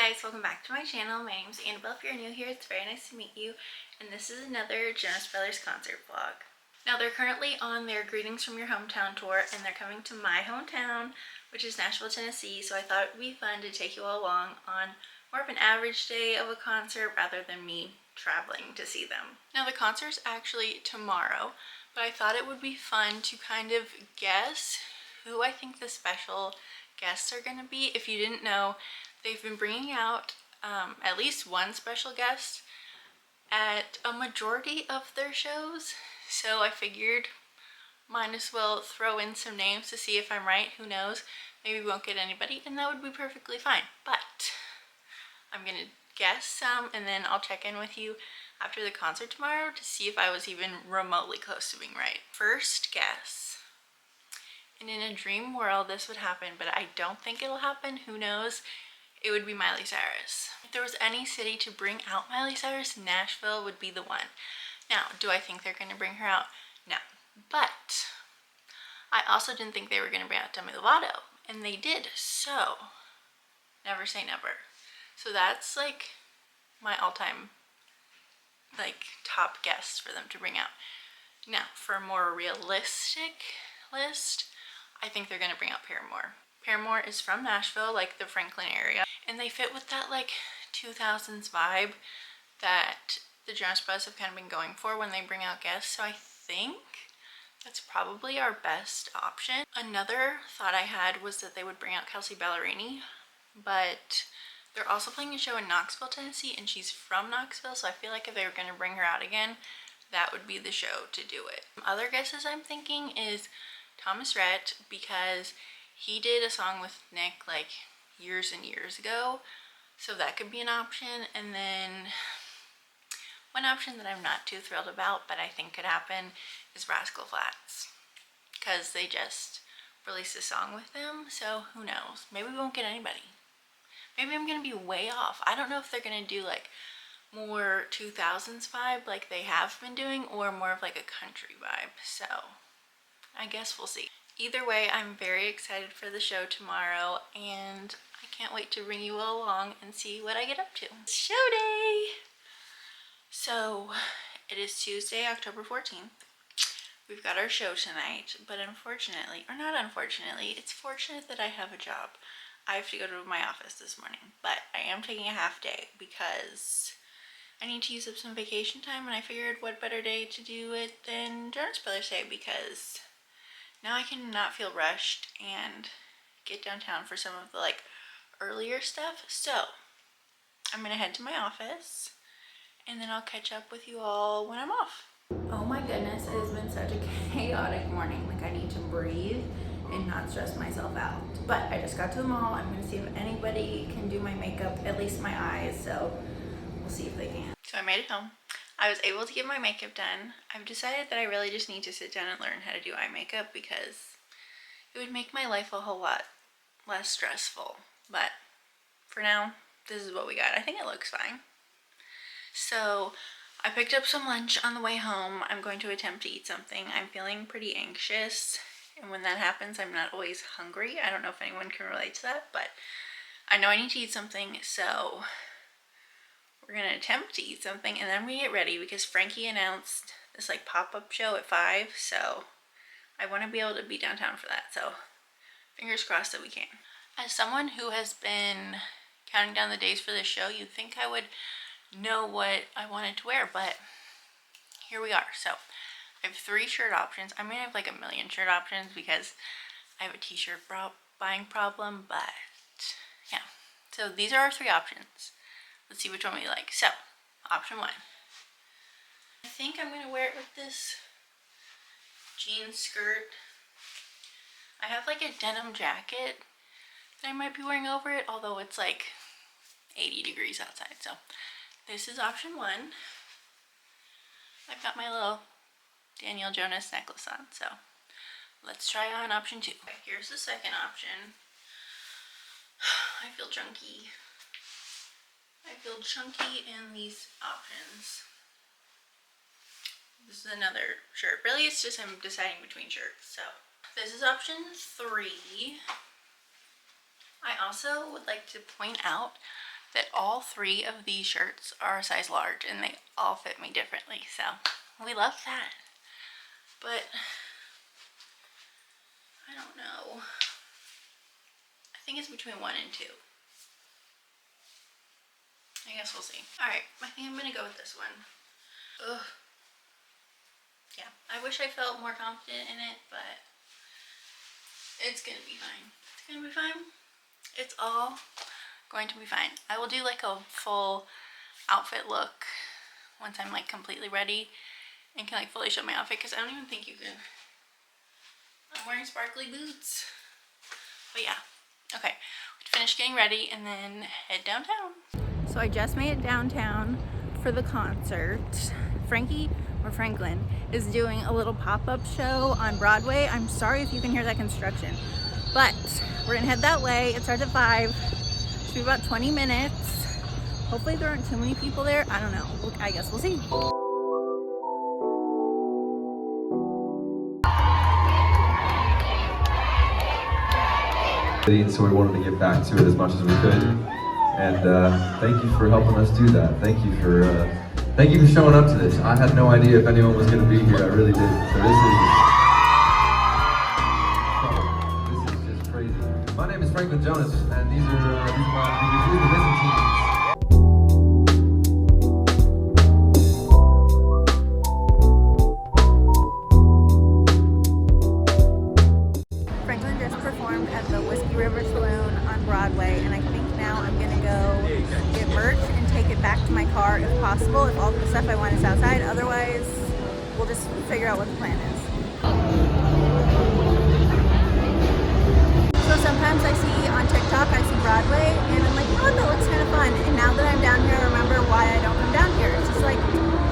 guys, welcome back to my channel. My name is Annabelle. If you're new here, it's very nice to meet you. And this is another Jonas Brothers concert vlog. Now they're currently on their Greetings from Your Hometown tour, and they're coming to my hometown, which is Nashville, Tennessee. So I thought it would be fun to take you all along on more of an average day of a concert rather than me traveling to see them. Now the concert's actually tomorrow, but I thought it would be fun to kind of guess who I think the special guests are going to be. If you didn't know, they've been bringing out at least one special guest at a majority of their shows, so I figured might as well throw in some names to see if I'm right. Who knows, maybe we won't get anybody, and that would be perfectly fine, but I'm gonna guess some and then I'll check in with you after the concert tomorrow to see if I was even remotely close to being right. First guess, and in a dream world this would happen, but I don't think it'll happen, who knows, it would be Miley Cyrus. If there was any city to bring out Miley Cyrus, Nashville would be the one. Now, do I think they're going to bring her out? No. But I also didn't think they were going to bring out Demi Lovato, and they did, so never say never. So that's like my all-time like top guest for them to bring out. Now, for a more realistic list, I think they're going to bring out Paramore. Paramore is from Nashville, like the Franklin area, and they fit with that like 2000s vibe that the Jonas Brothers have kind of been going for when they bring out guests, so I think that's probably our best option. Another thought I had was that they would bring out Kelsea Ballerini, but they're also playing a show in Knoxville, Tennessee, and she's from Knoxville, so I feel like if they were going to bring her out again, that would be the show to do it. Other guesses I'm thinking is Thomas Rhett, because he did a song with Nick like years and years ago, so that could be an option. And then one option that I'm not too thrilled about but I think could happen is Rascal Flatts, because they just released a song with them, so who knows, maybe we won't get anybody. Maybe I'm gonna be way off. I don't know if they're gonna do like more 2000s vibe like they have been doing, or more of like a country vibe, so I guess we'll see. Either way, I'm very excited for the show tomorrow, and I can't wait to bring you all along and see what I get up to. It's show day! So, it is Tuesday, October 14th. We've got our show tonight, but unfortunately, or not unfortunately, it's fortunate that I have a job. I have to go to my office this morning, but I am taking a half day because I need to use up some vacation time, and I figured what better day to do it than Jonas Brothers Day, because now I can not feel rushed and get downtown for some of the like earlier stuff. So I'm gonna head to my office and then I'll catch up with you all when I'm off. Oh my goodness, it has been such a chaotic morning. Like, I need to breathe and not stress myself out. But I just got to the mall. I'm gonna see if anybody can do my makeup, at least my eyes, so we'll see if they can. So I made it home. I was able to get my makeup done. I've decided that I really just need to sit down and learn how to do eye makeup because it would make my life a whole lot less stressful. But for now, this is what we got. I think it looks fine. So I picked up some lunch on the way home. I'm going to attempt to eat something. I'm feeling pretty anxious, and when that happens, I'm not always hungry. I don't know if anyone can relate to that, but I know I need to eat something, so we're gonna attempt to eat something and then we get ready because Frankie announced this like pop-up show at 5, so I want to be able to be downtown for that, so fingers crossed that we can. As someone who has been counting down the days for this show, you'd think I would know what I wanted to wear, but here we are. So I have 3 shirt options. I may have like a million shirt options because I have a t-shirt buying problem, but yeah. So these are our 3 options. Let's see which one we like. So, option 1. I think I'm going to wear it with this jean skirt. I have like a denim jacket that I might be wearing over it, although it's like 80 degrees outside. So, this is option 1. I've got my little Daniel Jonas necklace on, so let's try on option 2. Okay, here's the second option. I feel chunky. I feel chunky in these options. This is another shirt. Really, it's just I'm deciding between shirts. So this is option 3. I also would like to point out that all 3 of these shirts are a size large and they all fit me differently, so we love that. But I don't know. I think it's between 1 and 2. I guess we'll see. Alright, I think I'm gonna go with this one. Ugh. Yeah, I wish I felt more confident in it, but it's gonna be fine. It's gonna be fine. It's all going to be fine. I will do like a full outfit look once I'm like completely ready and can like fully show my outfit, because I don't even think you can. I'm wearing sparkly boots. But yeah, okay. Finish getting ready and then head downtown. So I just made it downtown for the concert. Franklin is doing a little pop-up show on Broadway. I'm sorry if you can hear that construction, but we're gonna head that way. It starts at 5. Should be about 20 minutes. Hopefully there aren't too many people there. I don't know. I guess we'll see. So we wanted to get back to it as much as we could, and thank you for helping us do that. Thank you for showing up to this. I had no idea if anyone was going to be here. I really didn't. So this is just crazy. My name is Franklin Jonas, and these are the Byzantines. Broadway, and I think now I'm gonna go get merch and take it back to my car if possible, if all the stuff I want is outside. Otherwise, we'll just figure out what the plan is. So sometimes I see on TikTok, I see Broadway, and I'm like, oh, that looks kind of fun. And now that I'm down here, I remember why I don't come down here. It's just like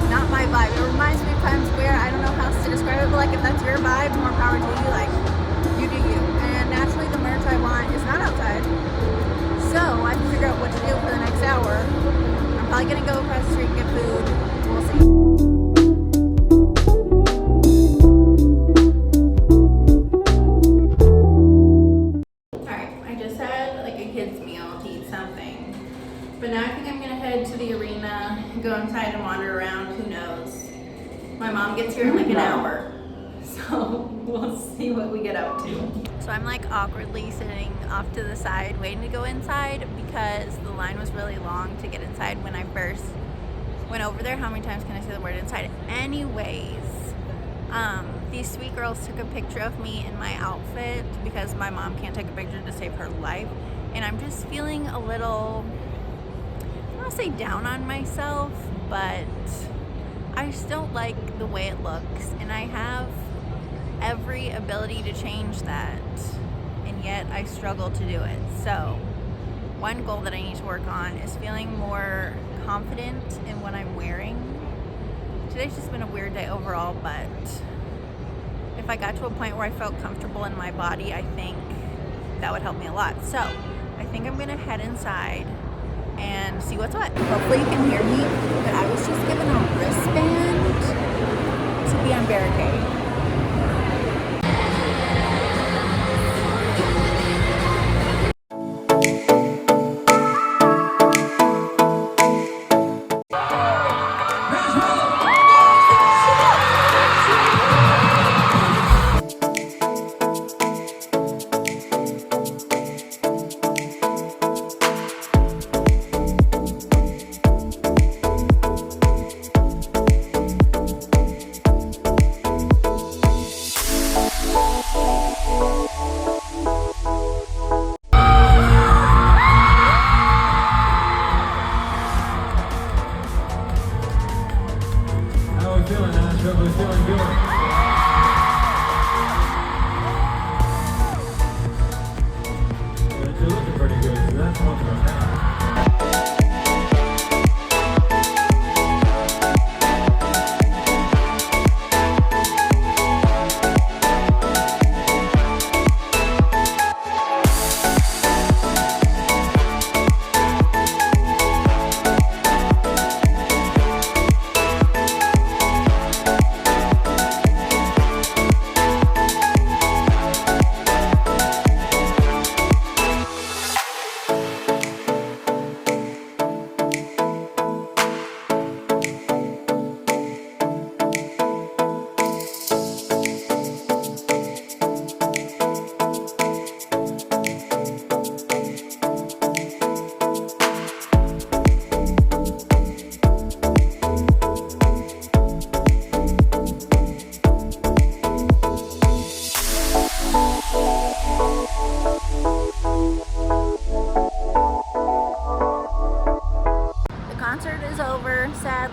not my vibe. It reminds me of Times Square. I don't know how else to describe it, but like if that's your vibe, more power to you. Like, you do you. And naturally, the merch I want is not outside. So I have to figure out what to do for the next hour. I'm probably gonna go across the street and get food. We'll see. Alright, I just had like a kid's meal to eat something. But now I think I'm gonna head to the arena, go inside and wander around, who knows. My mom gets here in like an hour. So we'll see what we get up to. So I'm like awkwardly sitting off to the side waiting to go inside because the line was really long to get inside when I first went over there. How many times can I say the word inside? Anyways, these sweet girls took a picture of me in my outfit because my mom can't take a picture to save her life. And I'm just feeling a little, I don't want to say down on myself, but I just don't like the way it looks. And I have every ability to change that, and yet I struggle to do it. So one goal that I need to work on is feeling more confident in what I'm wearing. Today's just been a weird day overall, but if I got to a point where I felt comfortable in my body, I think that would help me a lot. So I think I'm gonna head inside and see what's what. Hopefully you can hear me, but I was just given a wristband to be on Barricade.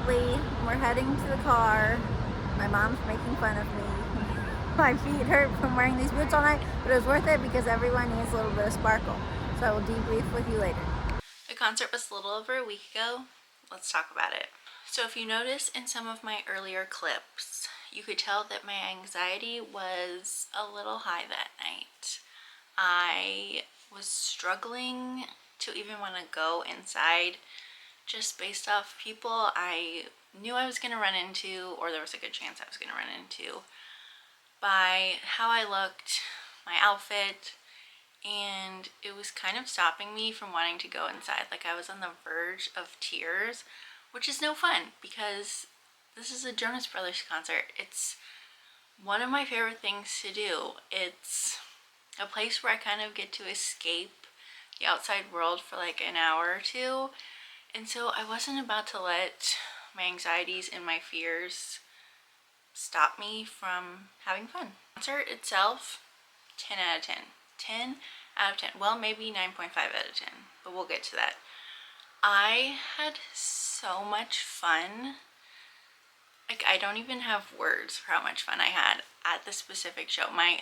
currently, we're heading to the car. My mom's making fun of me. My feet hurt from wearing these boots all night, but it was worth it because everyone needs a little bit of sparkle. So I will debrief with you later. The concert was a little over a week ago. Let's talk about it. So if you notice in some of my earlier clips, you could tell that my anxiety was a little high that night. I was struggling to even want to go inside just based off people I knew I was going to run into, or there was a good chance I was going to run into, by how I looked, my outfit, and it was kind of stopping me from wanting to go inside. Like I was on the verge of tears, which is no fun because this is a Jonas Brothers concert. It's one of my favorite things to do. It's a place where I kind of get to escape the outside world for like an hour or two. And so I wasn't about to let my anxieties and my fears stop me from having fun. The concert itself, 10 out of 10. 10 out of 10. Well, maybe 9.5 out of 10, but we'll get to that. I had so much fun. Like, I don't even have words for how much fun I had at this specific show. My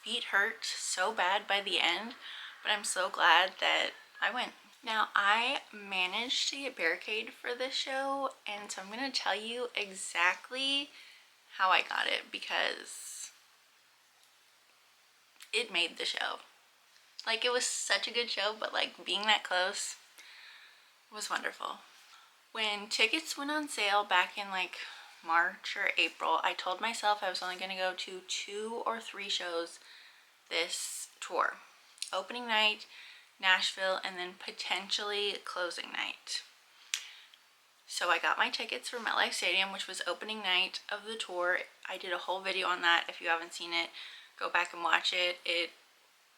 feet hurt so bad by the end, but I'm so glad that I went. Now, I managed to get Barricade for this show, and so I'm going to tell you exactly how I got it because it made the show. Like, it was such a good show, but like being that close was wonderful. When tickets went on sale back in like March or April, I told myself I was only going to go to 2 or 3 shows this tour. Opening night, Nashville, and then potentially closing night. So I got my tickets for MetLife Stadium, which was opening night of the tour. I did a whole video on that. If you haven't seen it, go back and watch it. It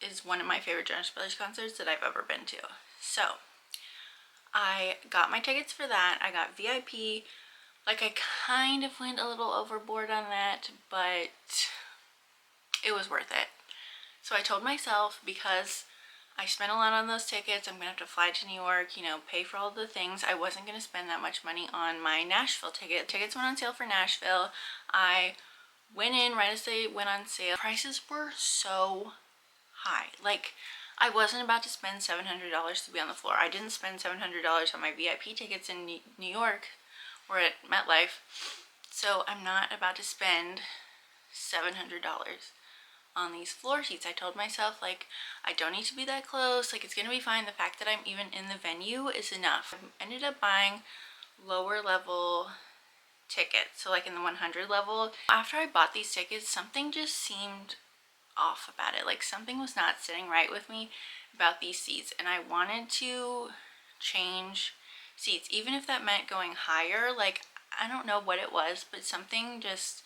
is one of my favorite Jonas Brothers concerts that I've ever been to. So I got my tickets for that. I got VIP. Like, I kind of went a little overboard on that, but it was worth it. So I told myself, because I spent a lot on those tickets, I'm gonna have to fly to New York, you know, pay for all the things. I wasn't gonna spend that much money on my Nashville ticket. Tickets went on sale for Nashville. I went in right as they went on sale. Prices were so high. Like, I wasn't about to spend $700 to be on the floor. I didn't spend $700 on my VIP tickets in New York or at MetLife. So I'm not about to spend $700 on these floor seats. I told myself, like, I don't need to be that close. Like, it's gonna be fine. The fact that I'm even in the venue is enough. I ended up buying lower level tickets, so like in the 100 level. After I bought these tickets, something just seemed off about it. Like, something was not sitting right with me about these seats, and I wanted to change seats, even if that meant going higher. Like, I don't know what it was, but something just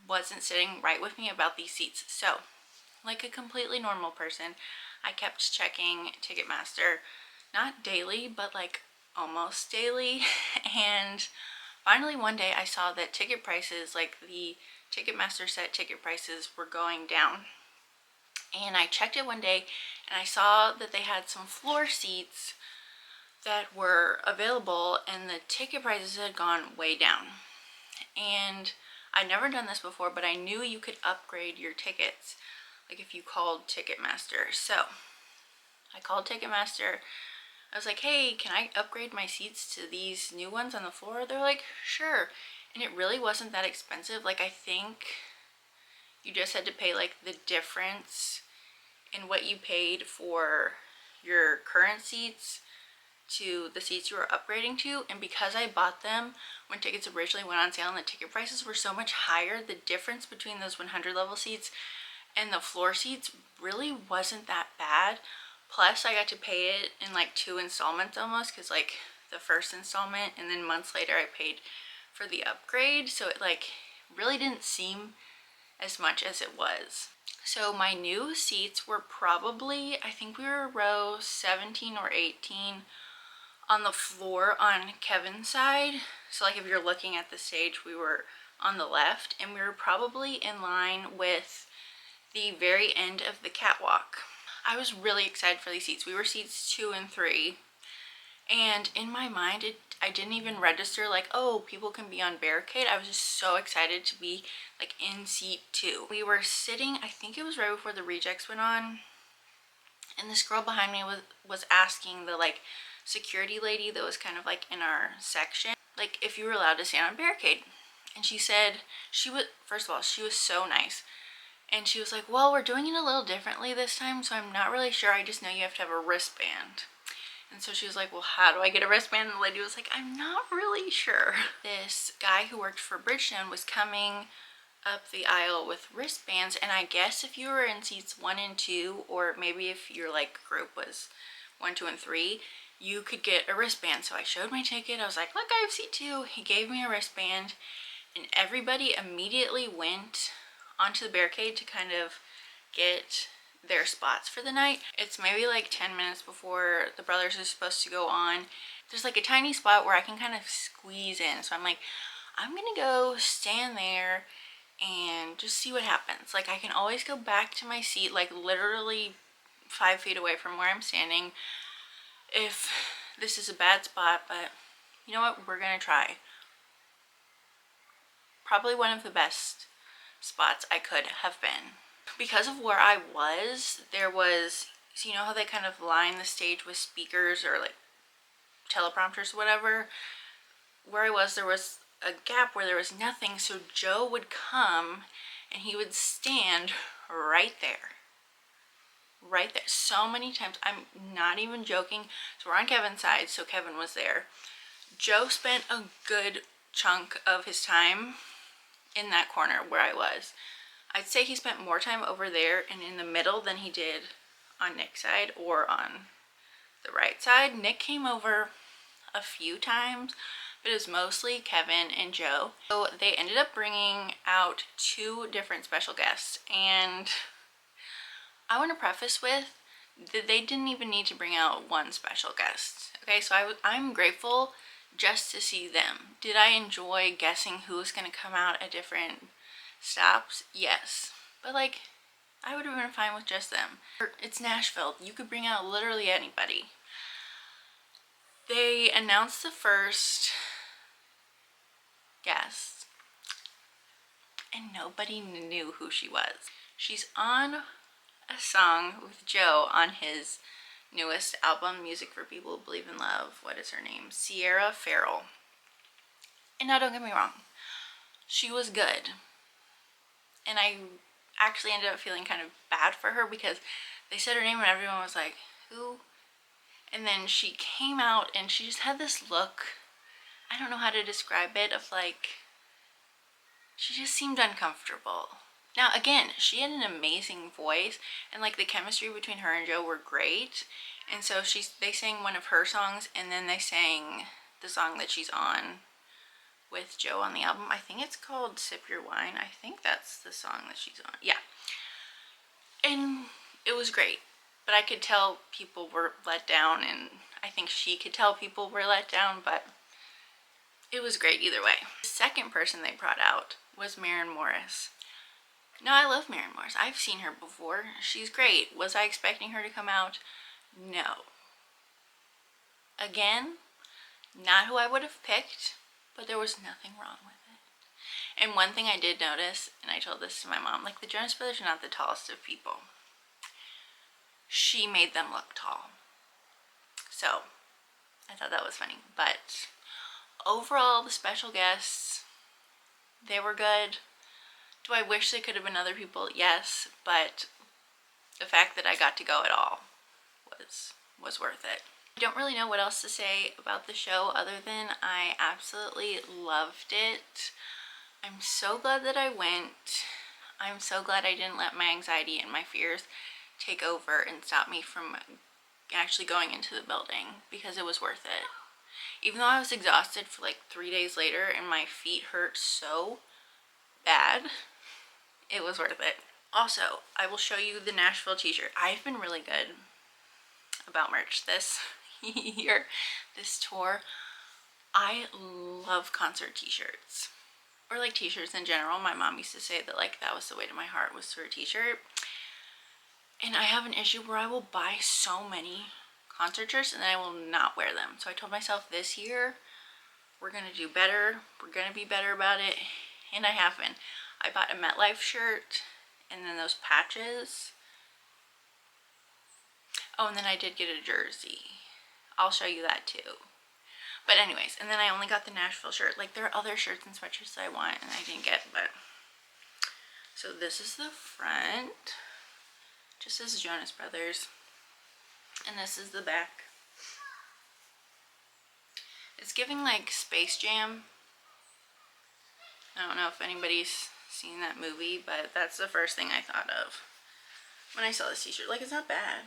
wasn't sitting right with me about these seats. So, like a completely normal person, I kept checking Ticketmaster, not daily, but like almost daily. And finally one day I saw that ticket prices, like the Ticketmaster set ticket prices, were going down. And I checked it one day and I saw that they had some floor seats that were available and the ticket prices had gone way down. And I'd never done this before, but I knew you could upgrade your tickets, like if you called Ticketmaster. So I called Ticketmaster. I was like, hey, can I upgrade my seats to these new ones on the floor? They're like, sure. And it really wasn't that expensive. Like, I think you just had to pay like the difference in what you paid for your current seats to the seats you were upgrading to. And because I bought them when tickets originally went on sale and the ticket prices were so much higher, the difference between those 100 level seats and the floor seats really wasn't that bad. Plus I got to pay it in like 2 installments almost, because like the first installment and then months later I paid for the upgrade, so it like really didn't seem as much as it was. So my new seats were probably, I think we were row 17 or 18 on the floor on Kevin's side. So like if you're looking at the stage, we were on the left, and we were probably in line with the very end of the catwalk. I was really excited for these seats. We were seats 2 and 3, and in my mind, I didn't even register like, oh, people can be on Barricade. I was just so excited to be like in seat 2. We were sitting, I think it was right before the rejects went on, and this girl behind me was asking the like security lady that was kind of like in our section, like if you were allowed to stand on Barricade. And she said, she was, first of all, she was so nice. And she was like, well, we're doing it a little differently this time, so I'm not really sure. I just know you have to have a wristband. And so she was like, well, how do I get a wristband? And the lady was like, I'm not really sure. This guy who worked for Bridgestone was coming up the aisle with wristbands, and I guess if you were in seats 1 and 2, or maybe if your like group was 1, 2, and 3, you could get a wristband. So I showed my ticket. I was like, look, I have seat 2. He gave me a wristband, and everybody immediately went onto the Barricade to kind of get their spots for the night. It's maybe like 10 minutes before the Brothers are supposed to go on. There's like a tiny spot where I can kind of squeeze in. So I'm like, I'm gonna go stand there and just see what happens. Like, I can always go back to my seat, like literally 5 feet away from where I'm standing if this is a bad spot, but you know what, we're gonna try. Probably one of the best spots I could have been. Because of where I was, there was, so you know how they kind of line the stage with speakers or like teleprompters or whatever? Where I was, there was a gap where there was nothing, so Joe would come and he would stand right there. Right there. So many times. I'm not even joking. So we're on Kevin's side, so Kevin was there. Joe spent a good chunk of his time in that corner where I was. I'd say he spent more time over there and in the middle than he did on Nick's side or on the right side. Nick came over a few times, but it was mostly Kevin and Joe. So they ended up bringing out 2 different special guests, and I want to preface with that they didn't even need to bring out 1 special guest. Okay, so I'm grateful just to see them. Did I enjoy guessing who was going to come out at different stops? Yes. But like, I would have been fine with just them. It's Nashville. You could bring out literally anybody. They announced the first guest, and nobody knew who she was. She's on a song with Joe on his newest album, Music for People Who Believe in Love. What is her name? Sierra Farrell. And now don't get me wrong, she was good. And I actually ended up feeling kind of bad for her because they said her name and everyone was like, who? And then she came out and she just had this look, I don't know how to describe it, of like, she just seemed uncomfortable. Now again, she had an amazing voice and like the chemistry between her and Joe were great. And so they sang one of her songs and then they sang the song that she's on with Joe on the album. I think it's called Sip Your Wine. I think that's the song that she's on. Yeah. And it was great. But I could tell people were let down, and I think she could tell people were let down, but it was great either way. The second person they brought out was Maren Morris. Now, I love Maren Morris. I've seen her before. She's great. Was I expecting her to come out? No. Again, not who I would have picked, but there was nothing wrong with it. And one thing I did notice, and I told this to my mom, like the Jonas Brothers are not the tallest of people. She made them look tall. So, I thought that was funny. But overall, the special guests, they were good. Do I wish there could have been other people? Yes, but the fact that I got to go at all was worth it. I don't really know what else to say about the show other than I absolutely loved it. I'm so glad that I went. I'm so glad I didn't let my anxiety and my fears take over and stop me from actually going into the building, because it was worth it. Even though I was exhausted for like 3 days later and my feet hurt so bad, it was worth it. Also, I will show you the Nashville t-shirt. I've been really good about merch this year, this tour. I love concert t-shirts, or like t-shirts in general. My mom used to say that like that was the way to my heart, was through a t-shirt. And I have an issue where I will buy so many concert shirts and then I will not wear them. So I told myself this year we're gonna do better. We're gonna be better about it. And I have been. I bought a MetLife shirt and then those patches. Oh, and then I did get a jersey. I'll show you that too. But anyways, and then I only got the Nashville shirt. Like, there are other shirts and sweatshirts that I want and I didn't get, but. So this is the front. Just says Jonas Brothers. And this is the back. It's giving like Space Jam. I don't know if anybody's seen that movie, but that's the first thing I thought of when I saw this t-shirt. Like, it's not bad.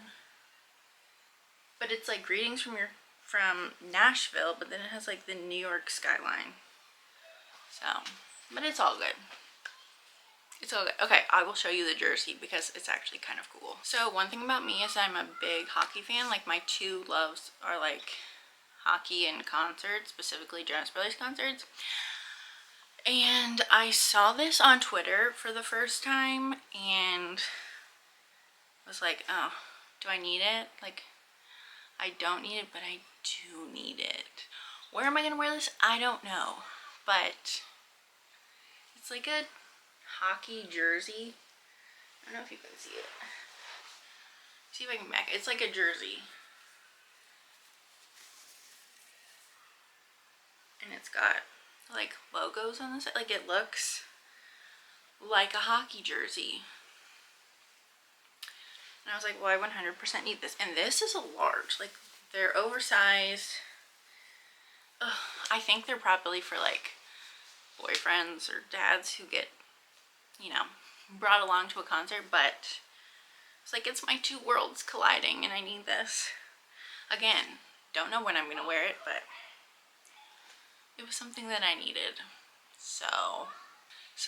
But it's like greetings from Nashville, but then it has like the New York skyline. So, but it's all good. It's all good. Okay, I will show you the jersey because it's actually kind of cool. So one thing about me is I'm a big hockey fan. Like, my two loves are like hockey and concerts, specifically Jonas Brothers concerts. And I saw this on Twitter for the first time and was like, oh, do I need it? Like, I don't need it, but I do need it. Where am I gonna wear this? I don't know, but it's like a hockey jersey. I don't know if you can see it. See if I can back it. It's like a jersey. And it's got like logos on the side. Like, it looks like a hockey jersey. And I was like, well, I 100% need this. And this is a large. Like, they're oversized. Ugh, I think they're probably for like boyfriends or dads who get, you know, brought along to a concert. But it's like, it's my two worlds colliding and I need this. Again, don't know when I'm going to wear it, but it was something that I needed. So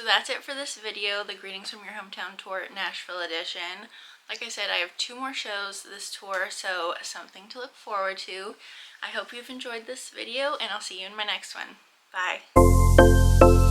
that's it for this video, the Greetings from Your Hometown Tour Nashville edition. Like I said, I have 2 more shows this tour, so something to look forward to. I hope you've enjoyed this video, and I'll see you in my next one. Bye.